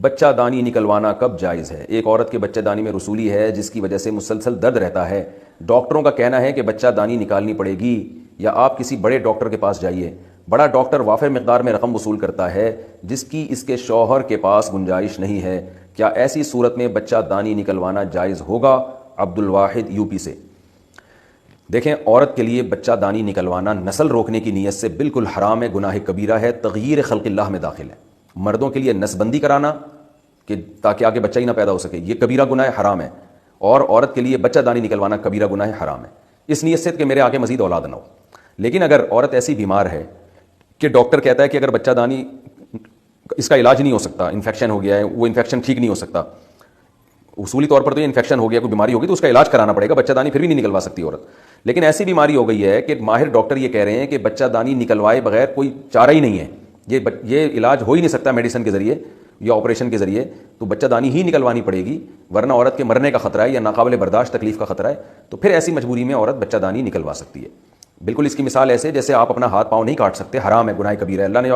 بچہ دانی نکلوانا کب جائز ہے؟ ایک عورت کے بچہ دانی میں رسولی ہے جس کی وجہ سے مسلسل درد رہتا ہے. ڈاکٹروں کا کہنا ہے کہ بچہ دانی نکالنی پڑے گی یا آپ کسی بڑے ڈاکٹر کے پاس جائیے. بڑا ڈاکٹر وافر مقدار میں رقم وصول کرتا ہے جس کی اس کے شوہر کے پاس گنجائش نہیں ہے. کیا ایسی صورت میں بچہ دانی نکلوانا جائز ہوگا؟ عبد الواحد یو پی سے. دیکھیں، عورت کے لیے بچہ دانی نکلوانا نسل روکنے کی نیت سے بالکل حرام ہے، گناہ کبیرہ ہے، تغییر خلق اللہ میں داخل ہے. مردوں کے لیے نسبندی کرانا کہ تاکہ آگے بچہ ہی نہ پیدا ہو سکے، یہ کبیرہ گناہ حرام ہے. اور عورت کے لیے بچہ دانی نکلوانا کبیرہ گناہ حرام ہے، اس نیت سے کہ میرے آگے مزید اولاد نہ ہو. لیکن اگر عورت ایسی بیمار ہے کہ ڈاکٹر کہتا ہے کہ اگر بچہ دانی اس کا علاج نہیں ہو سکتا، انفیکشن ہو گیا ہے، وہ انفیکشن ٹھیک نہیں ہو سکتا، اصولی طور پر تو یہ انفیکشن ہو گیا، کوئی بیماری ہوگی تو اس کا علاج کرانا پڑے گا، بچہ دانی پھر بھی نہیں نکلوا سکتی عورت. لیکن ایسی بیماری ہو گئی ہے کہ ماہر ڈاکٹر یہ کہہ رہے ہیں کہ بچہ دانی نکلوائے بغیر کوئی چارہ ہی نہیں ہے، یہ علاج ہو ہی نہیں سکتا میڈیسن کے ذریعے یا آپریشن کے ذریعے، تو بچہ دانی ہی نکلوانی پڑے گی، ورنہ عورت کے مرنے کا خطرہ ہے یا ناقابل برداشت تکلیف کا خطرہ ہے. تو پھر ایسی مجبوری میں عورت بچہ دانی نکلوا سکتی ہے. بالکل اس کی مثال ایسے جیسے آپ اپنا ہاتھ پاؤں نہیں کاٹ سکتے، حرام ہے، گناہ کبیرہ ہے. اللہ نے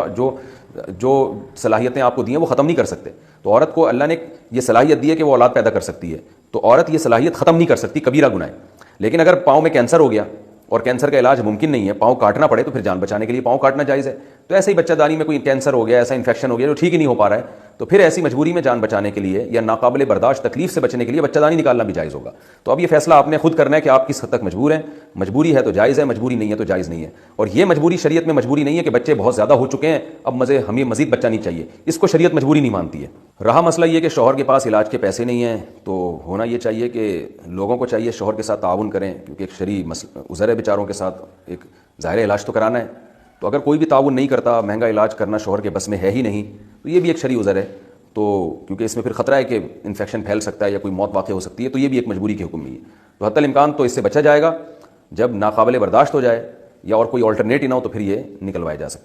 جو صلاحیتیں آپ کو دی ہیں وہ ختم نہیں کر سکتے. تو عورت کو اللہ نے یہ صلاحیت دی ہے کہ وہ اولاد پیدا کر سکتی ہے، تو عورت یہ صلاحیت ختم نہیں کر سکتی، کبیرہ گناہ ہے. لیکن اگر پاؤں میں کینسر ہو گیا اور کینسر کا علاج ممکن نہیں ہے، پاؤں کاٹنا پڑے، تو پھر جان بچانے کے لیے پاؤں کاٹنا جائز ہے. تو ایسے ہی بچہ دانی میں کوئی کینسر ہو گیا، ایسا انفیکشن ہو گیا جو ٹھیک ہی نہیں ہو پا رہا ہے، تو پھر ایسی مجبوری میں جان بچانے کے لیے یا ناقابل برداشت تکلیف سے بچنے کے لیے بچہ دانی نکالنا بھی جائز ہوگا. تو اب یہ فیصلہ آپ نے خود کرنا ہے کہ آپ کس حد تک مجبور ہیں. مجبوری ہے تو جائز ہے، مجبوری نہیں ہے تو جائز نہیں ہے. اور یہ مجبوری شریعت میں مجبوری نہیں ہے کہ بچے بہت زیادہ ہو چکے ہیں اب ہمیں مزید بچہ نہیں چاہیے، اس کو شریعت مجبوری نہیں مانتی ہے. رہا مسئلہ یہ کہ شوہر کے پاس علاج کے پیسے نہیں ہیں، تو ہونا یہ چاہیے کہ لوگوں کو چاہیے شوہر کے ساتھ تعاون کریں، کیونکہ ایک شرعی عذر ہے بیچاروں کے ساتھ، ایک ظاہر علاج تو کرانا ہے. تو اگر کوئی بھی تعاون نہیں کرتا، مہنگا علاج کرنا شوہر کے بس میں ہے ہی نہیں، تو یہ بھی ایک شرعی عذر ہے. تو کیونکہ اس میں پھر خطرہ ہے کہ انفیکشن پھیل سکتا ہے یا کوئی موت واقع ہو سکتی ہے، تو یہ بھی ایک مجبوری کے حکم میں ہے. تو حتی الامکان تو اس سے بچا جائے گا، جب ناقابل برداشت ہو جائے یا اور کوئی آلٹرنیٹ ہی نہ ہو تو پھر یہ نکلوایا جا سکتا ہے.